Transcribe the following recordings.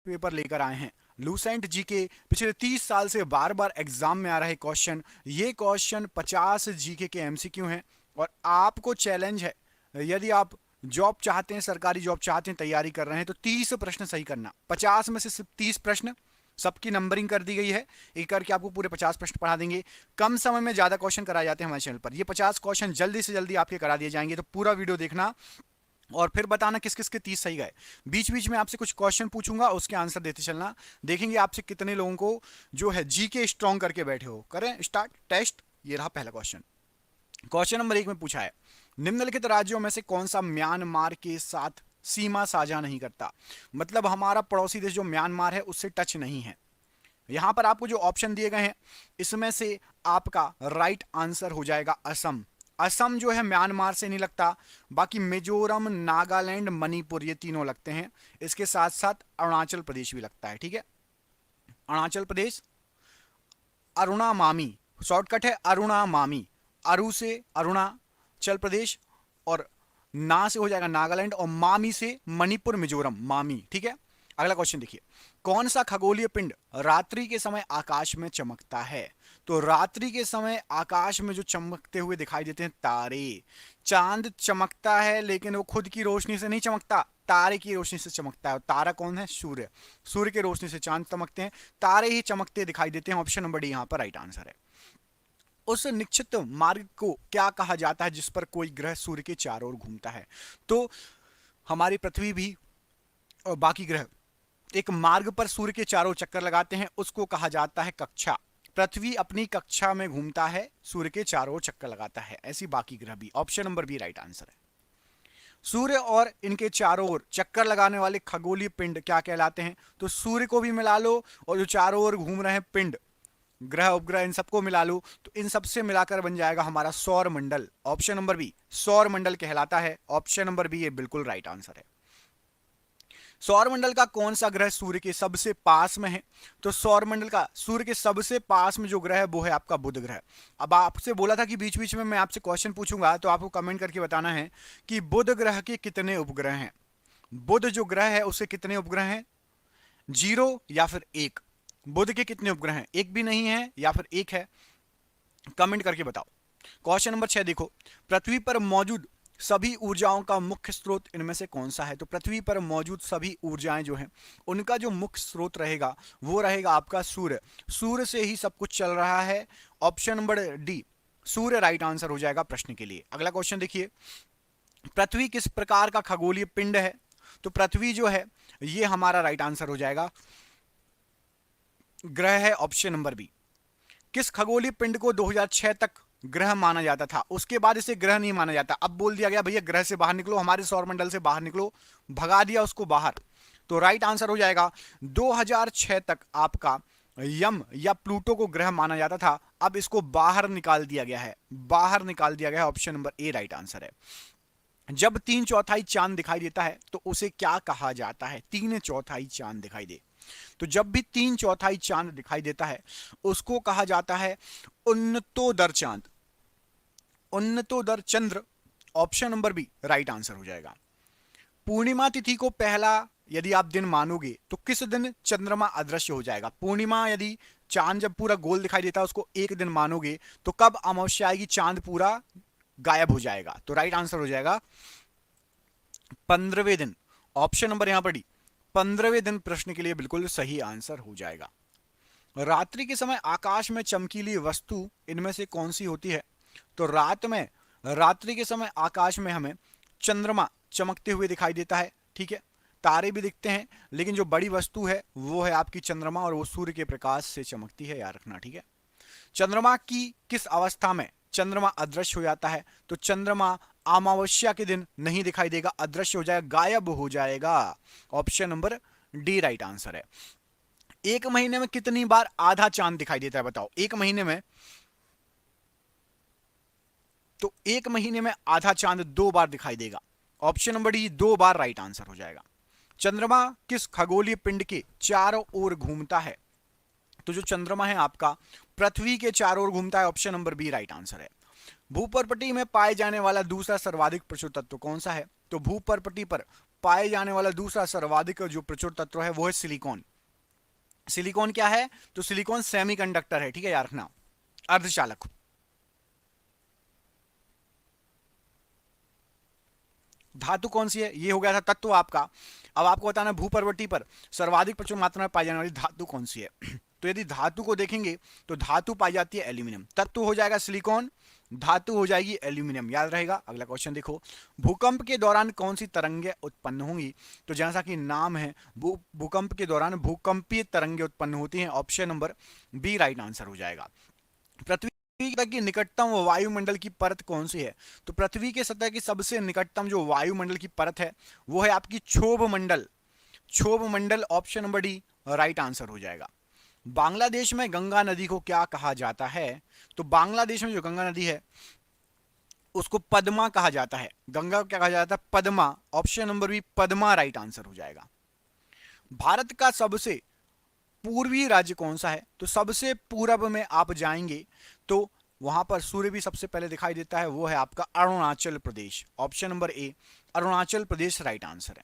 Paper लेकर आए हैं। लूसेंट जीके पिछले 30 साल से बार बार एग्जाम में आ रहे क्वेश्चन, ये क्वेश्चन 50 जीके के एमसीक्यू हैं। और आपको चैलेंज है, यदि आप जॉब चाहते हैं, सरकारी जॉब चाहते हैं, तैयारी कर रहे हैं, तो 30 प्रश्न सही करना। 50 में से सिर्फ 30 प्रश्न, सबकी नंबरिंग कर दी गई है, एक करके आपको पूरे 50 प्रश्न पढ़ा देंगे। कम समय में ज्यादा क्वेश्चन कराए जाते हैं हमारे चैनल पर। ये 50 क्वेश्चन जल्दी से जल्दी आपके करा दिए जाएंगे, तो पूरा वीडियो देखना और फिर बताना किस किस के 30 सही गए। बीच बीच में आपसे कुछ क्वेश्चन पूछूंगा, उसके आंसर देते चलना। देखेंगे आपसे कितने लोगों को जो है जीके स्ट्रॉन्ग करके बैठे हो। करें स्टार्ट टेस्ट। ये रहा पहला क्वेश्चन। क्वेश्चन नंबर 1 में पूछा है, निम्नलिखित राज्यों में से कौन सा म्यांमार के साथ सीमा साझा नहीं करता। मतलब हमारा पड़ोसी देश जो म्यांमार है उससे टच नहीं है। यहां पर आपको जो ऑप्शन दिए गए हैं, इसमें से आपका राइट आंसर हो जाएगा असम। असम जो है म्यांमार से नहीं लगता, बाकी मिजोरम, नागालैंड, मणिपुर ये तीनों लगते हैं। इसके साथ साथ अरुणाचल प्रदेश भी लगता है। ठीक है, अरुणाचल प्रदेश, अरुणा मामी, शॉर्टकट है अरुणा मामी। अरु से अरुणाचल प्रदेश, और ना से हो जाएगा नागालैंड, और मामी से मणिपुर, मिजोरम, मामी। ठीक है, अगला क्वेश्चन देखिए, कौन सा खगोलीय पिंड रात्रि के समय आकाश में चमकता है। तो रात्रि के समय आकाश में जो चमकते हुए दिखाई देते हैं तारे। चांद चमकता है लेकिन वो खुद की रोशनी से नहीं चमकता, तारे की रोशनी से चमकता है। और तारा कौन है? सूर्य। सूर्य की रोशनी से चांद चमकते हैं, तारे ही चमकते दिखाई देते हैं। ऑप्शन नंबर डी यहां पर राइट आंसर है। उस निश्चित मार्ग को क्या कहा जाता है जिस पर कोई ग्रह सूर्य के चारों ओर घूमता है। तो हमारी पृथ्वी भी और बाकी ग्रह एक मार्ग पर सूर्य के चारों चक्कर लगाते हैं, उसको कहा जाता है कक्षा। पृथ्वी अपनी कक्षा में घूमता है, सूर्य के चारों ओर चक्कर लगाता है, ऐसी बाकी ग्रह भी। Option number B right answer है। सूर्य और इनके चारों ओर चक्कर लगाने वाले खगोलीय पिंड क्या कहलाते हैं। तो सूर्य को भी मिला लो और जो चारों ओर घूम रहे हैं पिंड, ग्रह उपग्रह, इन सबको मिला लो तो इन सबसे मिलाकर बन जाएगा हमारा सौर मंडल। ऑप्शन नंबर बी सौर मंडल कहलाता है। ऑप्शन नंबर बी ये बिल्कुल राइट आंसर है। सौर मंडल का कौन सा ग्रह सूर्य के सबसे पास में है। तो सौर मंडल का सूर्य के सबसे पास में जो ग्रह है वो है आपका बुध ग्रह। अब आपसे बोला था कि बीच बीच में मैं आपसे क्वेश्चन पूछूंगा, तो आपको कमेंट करके बताना है कि बुध ग्रह के कितने उपग्रह हैं। बुध जो ग्रह है उसके कितने उपग्रह हैं, 0 या फिर 1। बुध के कितने उपग्रह हैं, एक भी नहीं है या फिर एक है, कमेंट करके बताओ। क्वेश्चन नंबर 6 देखो, पृथ्वी पर मौजूद सभी ऊर्जाओं का मुख्य स्रोत इनमें से कौन सा है। तो पृथ्वी पर मौजूद सभी ऊर्जाएं जो हैं उनका जो मुख्य स्रोत रहेगा वो रहेगा आपका सूर्य। सूर्य से ही सब कुछ चल रहा है। ऑप्शन नंबर डी सूर्य राइट आंसर हो जाएगा प्रश्न के लिए। अगला क्वेश्चन देखिए, पृथ्वी किस प्रकार का खगोलीय पिंड है। तो पृथ्वी जो है ये हमारा राइट आंसर हो जाएगा, ग्रह है। Option number B. किस खगोलीय पिंड को 2006 तक ग्रह माना जाता था, उसके बाद इसे ग्रह नहीं माना जाता। अब बोल दिया गया भैया ग्रह से बाहर निकलो, हमारे सौरमंडल से बाहर निकलो, भगा दिया उसको बाहर। तो राइट आंसर हो जाएगा 2006 तक आपका यम या प्लूटो को ग्रह माना जाता था, अब इसको बाहर निकाल दिया गया है, बाहर निकाल दिया गया है। ऑप्शन नंबर ए राइट आंसर है। जब 3/4 चांद दिखाई देता है तो उसे क्या कहा जाता है। 3/4 चांद दिखाई दे, तो जब भी 3/4 चांद दिखाई देता है उसको कहा जाता है उन्नतोदर चांद, उन्नतोदर चंद्र। Option number B right answer हो जाएगा। पूर्णिमा तिथि को पहला यदि आप दिन मानोगे तो किस दिन चंद्रमा अदृश्य हो जाएगा। पूर्णिमा यदि चांद जब पूरा गोल दिखाई देता है उसको एक दिन मानोगे तो कब अमावस्या आएगी, चांद पूरा गायब हो जाएगा। तो राइट आंसर हो जाएगा 15वें दिन। ऑप्शन नंबर यहां पर डी 15वें दिन प्रश्न के लिए बिल्कुल सही आंसर हो जाएगा। रात्रि के समय आकाश में चमकीली वस्तु इनमें से कौन सी होती है। तो रात्रि के समय आकाश में हमें चंद्रमा चमकते हुए दिखाई देता है। ठीक है, तारे भी दिखते हैं, लेकिन जो बड़ी वस्तु है वो है आपकी चंद्रमा, और वो सूर्य के प्रकाश से चमकती है, याद रखना। ठीक है, चंद्रमा की किस अवस्था में चंद्रमा अदृश्य हो जाता है। तो चंद्रमा अमावस्या के दिन नहीं दिखाई देगा, अदृश्य हो जाएगा, गायब हो जाएगा। Option number D right answer है। एक महीने में कितनी बार आधा चांद दिखाई देता है बताओ। एक महीने में, तो एक महीने में आधा चांद 2 बार दिखाई देगा। ऑप्शन नंबर डी 2 बार राइट आंसर हो जाएगा। चंद्रमा किस खगोलीय पिंड के चारों ओर घूमता है। तो जो चंद्रमा है आपका पृथ्वी के चारों ओर घूमता है। Option number B right answer है। भूपर्पटी में पाए जाने वाला दूसरा सर्वाधिक प्रचुर तत्व कौन सा है। तो भूपर्पटी पर पाए जाने वाला दूसरा सर्वाधिक जो प्रचुर तत्व है वो है सिलिकॉन। सिलिकॉन क्या है? तो सिलिकॉन सेमीकंडक्टर है, ठीक है, याद रखना, अर्धचालक। धातु कौन सी है? ये हो गया था तत्व आपका। अब आपको बताना भूपर्वती पर सर्वाधिक प्रचुर मात्रा में पाई जाने वाली धातु कौन सी है। तो यदि धातु को देखेंगे तो धातु पाई जाती है एल्यूमिनियम। तत्व हो जाएगा सिलिकॉन, धातु हो जाएगी एल्यूमिनियम, याद रहेगा। अगला क्वेश्चन देखो, भूकंप के दौरान कौन सी तरंगें उत्पन्न होंगी? तो जैसा कि नाम है, भूकंप के दौरान भूकंपीय तरंगें उत्पन्न होती हैं। Option number B right answer हो जाएगा। पृथ्वी सतह की निकटतम वायुमंडल की परत कौन सी है? तो पृथ्वी के सतह की सबसे निकटतम जो वायुमंडल की परत है वो है आपकी क्षोभ मंडल। क्षोभ मंडल, option number D right answer हो जाएगा। बांग्लादेश में गंगा नदी को क्या कहा जाता है? तो बांग्लादेश में जो गंगा नदी है उसको पद्मा कहा जाता है। गंगा को क्या कहा जाता है? Padma, option number B Padma right answer हो जाएगा। भारत का सबसे पूर्वी राज्य कौन सा है? तो सबसे पूरब में आप जाएंगे तो वहां पर सूर्य भी सबसे पहले दिखाई देता है, वो है आपका Arunachal Pradesh. Option number A Arunachal Pradesh right answer है।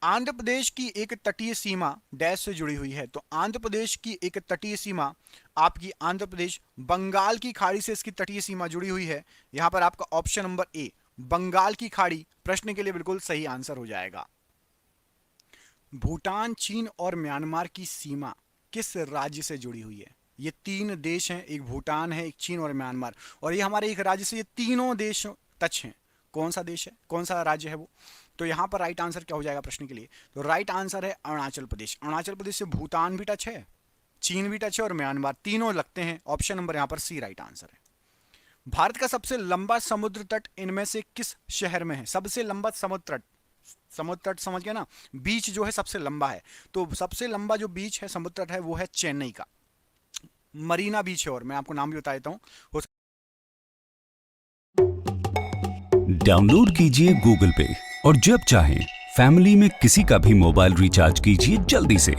आंध्र प्रदेश की एक तटीय सीमा डैश से जुड़ी हुई है। तो आंध्र प्रदेश की एक तटीय सीमा आपकी आंध्र प्रदेश बंगाल की खाड़ी से इसकी तटीय सीमा जुड़ी हुई है। यहां पर आपका ऑप्शन नंबर ए बंगाल की खाड़ी प्रश्न के लिए बिल्कुल सही आंसर हो जाएगा। भूटान, चीन और म्यांमार की सीमा किस राज्य से जुड़ी हुई है? ये तीन देश हैं, एक भूटान है, एक चीन और म्यांमार, और ये हमारे एक राज्य से ये तीनों देश टच हैं। कौन सा देश है, कौन सा राज्य है वो? तो यहाँ पर राइट आंसर क्या हो जाएगा प्रश्न के लिए? तो राइट आंसर है अरुणाचल प्रदेश। अरुणाचल प्रदेश से भूटान भी टच है, चीन भी टच है और म्यांमार, तीनों लगते हैं। ऑप्शन नंबर यहाँ पर सी राइट आंसर है। भारत का सबसे लंबा समुद्र तट इनमें से किस शहर में है? सबसे लंबा समुद्र तट, समुद्र तट समझ गया ना, बीच जो है सबसे लंबा है। तो सबसे लंबा जो बीच है, समुद्र तट है, वो है चेन्नई का मरीना बीच है। और मैं आपको नाम भी बता देता हूँ। डाउनलोड कीजिए गूगल पे और जब चाहें फैमिली में किसी का भी मोबाइल रिचार्ज कीजिए जल्दी से।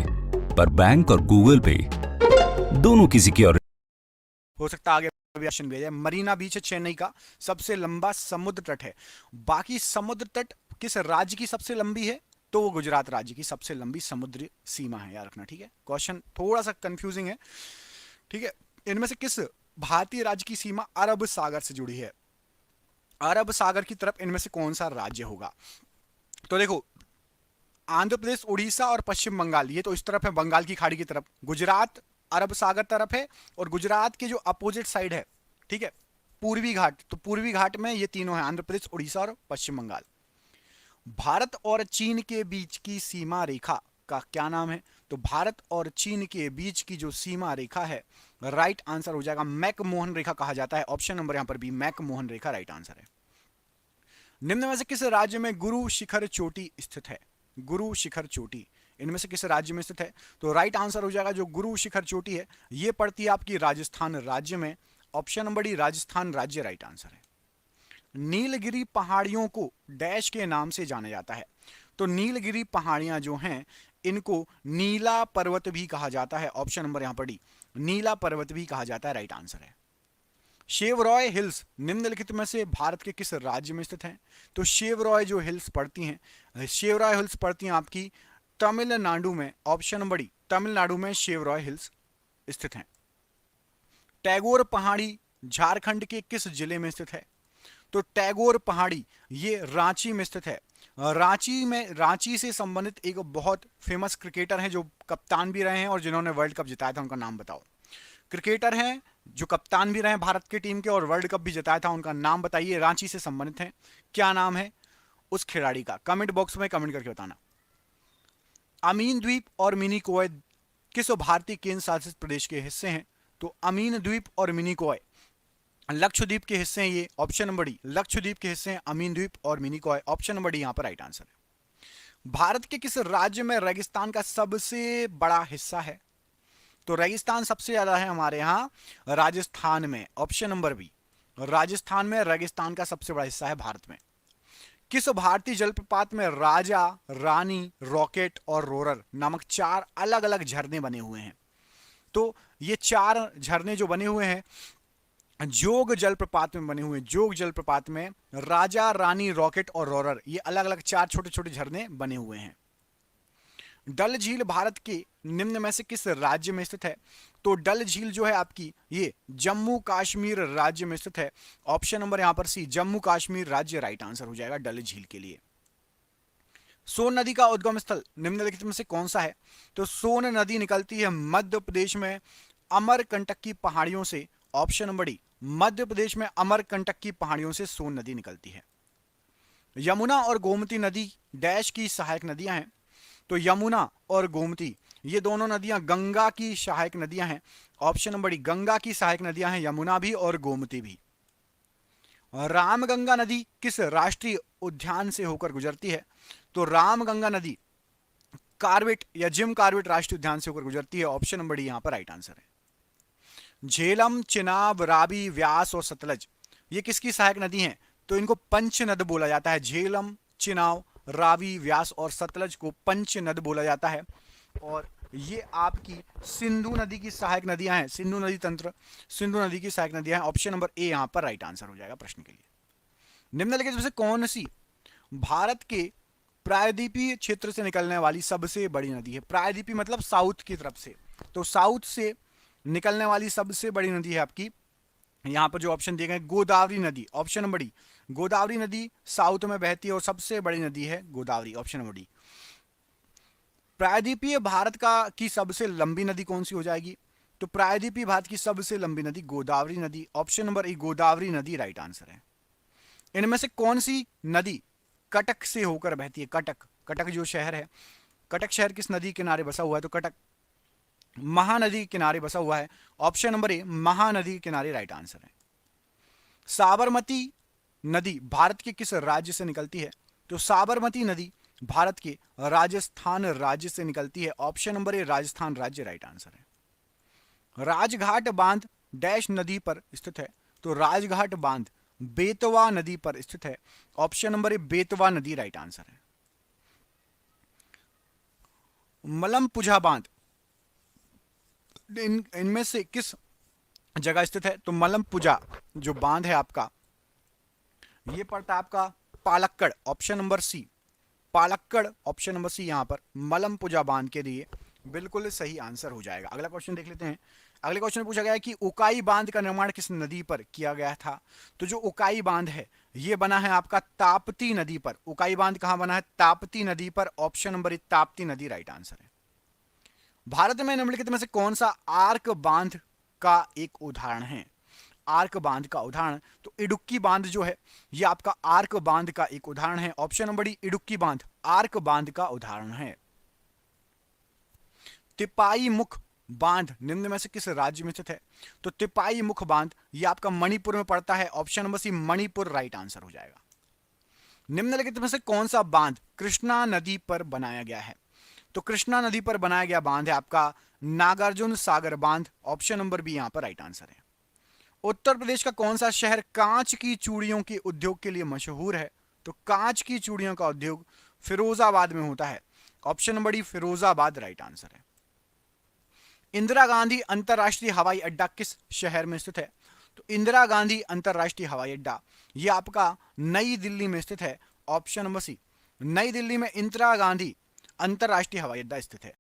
पर बैंक और गूगल पे दोनों की सिक्योरिटी हो सकता है आगे क्वेश्चन भेजा। मरीना बीच है चेन्नई का, सबसे लंबा समुद्र तट है। बाकी समुद्र तट किस राज्य की सबसे लंबी है? तो वो गुजरात राज्य की सबसे लंबी समुद्री सीमा है, याद रखना, ठीक है। क्वेश्चन थोड़ा सा कंफ्यूजिंग है, ठीक है। इनमें से किस भारतीय राज्य की सीमा अरब सागर से जुड़ी है? अरब सागर की तरफ इनमें से कौन सा राज्य होगा? तो देखो, आंध्र प्रदेश, उड़ीसा और पश्चिम बंगाल, ये तो इस तरफ है बंगाल की खाड़ी की तरफ। गुजरात अरब सागर तरफ है, और गुजरात के जो अपोजिट साइड है, ठीक है, पूर्वी घाट, तो पूर्वी घाट में ये तीनों है, आंध्र प्रदेश, उड़ीसा और पश्चिम बंगाल। भारत और चीन के बीच की सीमा रेखा का क्या नाम है? तो भारत और चीन के बीच की जो सीमा रेखा है, राइट आंसर हो जाएगा मैकमोहन रेखा कहा जाता है। ऑप्शन नंबर यहां पर भी मैकमोहन रेखा राइट आंसर है। निम्न में से किस राज्य में गुरु शिखर चोटी स्थित है? गुरु शिखर चोटी इनमें से किस राज्य में स्थित है? तो राइट आंसर हो जाएगा जो गुरु शिखर चोटी है, ये पड़ती है आपकी राजस्थान राज्य में। ऑप्शन नंबर डी राजस्थान राज्य राइट आंसर है। नीलगिरी पहाड़ियों को डैश के नाम से जाना जाता है? तो नीलगिरी पहाड़ियां जो हैं इनको नीला पर्वत भी कहा जाता है। ऑप्शन नंबर यहां पर डी नीला पर्वत भी कहा जाता है, राइट आंसर है। शेवरॉय हिल्स निम्नलिखित में से भारत के किस राज्य में स्थित हैं? तो शेवरॉय जो हिल्स पड़ती हैं, शेवरॉय हिल्स पड़ती हैं आपकी तमिलनाडु में। ऑप्शन नंबर डी तमिलनाडु में शेवरॉय हिल्स स्थित हैं। टैगोर पहाड़ी झारखंड के किस जिले में स्थित है? तो टैगोर पहाड़ी ये रांची में स्थित है। रांची में, रांची से संबंधित एक बहुत फेमस क्रिकेटर हैं जो कप्तान भी रहे हैं और जिन्होंने वर्ल्ड कप जिताया था, उनका नाम बताओ। क्रिकेटर हैं जो कप्तान भी रहे हैं भारत की टीम के और वर्ल्ड कप भी जिताया था, उनका नाम बताइए, रांची से संबंधित है। क्या नाम है उस खिलाड़ी का? कमेंट बॉक्स में कमेंट करके बताना। अमीन द्वीप और मिनिकॉय किस भारतीय केंद्र शासित प्रदेश के हिस्से हैं? तो अमीन द्वीप और मिनिकॉय लक्षद्वीप के हिस्से हैं ये। ऑप्शन नंबर डी लक्षद्वीप के हिस्से हैं अमीन द्वीप और मिनिकॉय। ऑप्शन नंबर डी यहां पर राइट आंसर है। भारत के किस राज्य में रेगिस्तान का सबसे बड़ा हिस्सा है? तो रेगिस्तान सबसे ज्यादा है हमारे यहां राजस्थान में। ऑप्शन नंबर बी राजस्थान में रेगिस्तान का सबसे बड़ा हिस्सा है भारत में। किस भारतीय जलप्रपात में राजा, रानी, रॉकेट और रोरर नामक 4 अलग अलग झरने बने हुए हैं? तो ये 4 झरने जो बने हुए हैं जोग जलप्रपात में बने हुए, जोग जलप्रपात में राजा रानी रॉकेट और रोरर, ये अलग अलग 4 छोटे छोटे झरने बने हुए हैं। डल झील भारत के निम्न में से किस राज्य में स्थित है? तो डल झील जो है आपकी ये जम्मू कश्मीर राज्य में स्थित है। ऑप्शन नंबर यहां पर सी, जम्मू कश्मीर राज्य राइट आंसर हो जाएगा डल झील के लिए। सोन नदी का उद्गम स्थल निम्नलिखित में से कौन सा है? तो सोन नदी निकलती है मध्य प्रदेश में अमरकंटक की पहाड़ियों से। Option number D, Madhya Pradesh में अमरकंटक की पहाड़ियों से सोन नदी निकलती है। यमुना और गोमती नदी डैश की सहायक नदियां हैं। तो यमुना और गोमती ये दोनों नदियां गंगा की सहायक नदियां हैं। ऑप्शन नंबर डी, गंगा की सहायक नदियां हैं यमुना भी और गोमती भी। रामगंगा नदी किस राष्ट्रीय उद्यान से होकर गुजरती है? तो रामगंगा नदी कार्बेट या जिम कार्बेट राष्ट्रीय उद्यान से होकर गुजरती है। ऑप्शन नंबर डी यहां पर राइट आंसर है। झेलम, चिनाब, रावी, व्यास और सतलज ये किसकी सहायक नदी हैं? तो इनको पंच नद बोला जाता है। झेलम, चिनाब, रावी, व्यास और सतलज को पंच नद बोला जाता है। और ये आपकी सिंधु नदी की सहायक नदियां हैं। सिंधु नदी तंत्र, सिंधु नदी की सहायक नदियां हैं। ऑप्शन नंबर ए यहां पर राइट आंसर हो जाएगा प्रश्न के लिए। निम्नलिखित में से कौन सी भारत के प्रायद्वीपीय क्षेत्र से निकलने वाली सबसे बड़ी नदी है? प्रायद्वीपी मतलब साउथ की तरफ से, तो साउथ से निकलने वाली सबसे बड़ी नदी है आपकी, यहां पर जो ऑप्शन दिए गए, गोदावरी नदी। ऑप्शन नंबर डी, गोदावरी नदी साउथ में बहती है और सबसे बड़ी नदी है गोदावरी। Option number D. प्रायद्वीपीय भारत का की सबसे लंबी नदी कौन सी हो जाएगी? तो प्रायद्वीपीय भारत की सबसे लंबी नदी गोदावरी नदी। ऑप्शन नंबर ए, गोदावरी नदी राइट आंसर है। इनमें से कौन सी नदी कटक से होकर बहती है? कटक, कटक जो शहर है, कटक शहर किस नदी किनारे बसा हुआ है? तो कटक महानदी किनारे बसा हुआ है। ऑप्शन नंबर ए, महानदी किनारे राइट आंसर है। साबरमती नदी भारत के किस राज्य से निकलती है? तो साबरमती नदी भारत के राजस्थान राज्य से निकलती है। ऑप्शन नंबर ए, राजस्थान राज्य राइट आंसर है। राजघाट बांध डैश नदी पर स्थित है? तो राजघाट बांध बेतवा नदी पर स्थित है। ऑप्शन नंबर ए, बेतवा नदी राइट आंसर है। मलमपुझा बांध इनमें से किस जगह स्थित है? तो मलमपुझा जो बांध है आपका, ये पड़ता है आपका Palakkad. Option number C, Palakkad. Option number C यहां पर मलमपुझा बांध के लिए बिल्कुल सही आंसर हो जाएगा। अगला क्वेश्चन देख लेते हैं। अगले क्वेश्चन में पूछा गया है कि उकाई बांध का निर्माण किस नदी पर किया गया था? तो जो उकाई बांध है ये बना है आपका ताप्ती नदी पर। उकाई बांध कहां बना है? ताप्ती नदी पर। ऑप्शन नंबर ए, ताप्ती नदी राइट आंसर है। भारत में निम्नलिखित में से कौन सा आर्क बांध का एक उदाहरण है? आर्क बांध का उदाहरण, तो इडुक्की बांध जो है ये आपका आर्क बांध का एक उदाहरण है। ऑप्शन नंबर डी, इडुक्की बांध आर्क बांध का उदाहरण है। तिपाई मुख बांध निम्न में से किस राज्य में स्थित है? तो तिपाई मुख बांध ये आपका मणिपुर में पड़ता है। Option number C, Manipur right answer हो जाएगा। निम्नलिखित में से कौन सा बांध कृष्णा नदी पर बनाया गया है? तो कृष्णा नदी पर बनाया गया बांध है आपका नागार्जुन सागर बांध। ऑप्शन नंबर बी यहां पर राइट आंसर है। उत्तर प्रदेश का कौन सा शहर कांच की चूड़ियों के उद्योग के लिए मशहूर है? तो कांच की चूड़ियों का उद्योग फिरोजाबाद में होता है। Option number D, Firozabad right answer है। इंदिरा गांधी अंतरराष्ट्रीय हवाई अड्डा किस शहर में स्थित है? तो इंदिरा गांधी अंतरराष्ट्रीय हवाई अड्डा यह आपका नई दिल्ली में स्थित है। ऑप्शन नंबर सी, नई दिल्ली में इंदिरा गांधी अंतरराष्ट्रीय हवाई अड्डा स्थित है।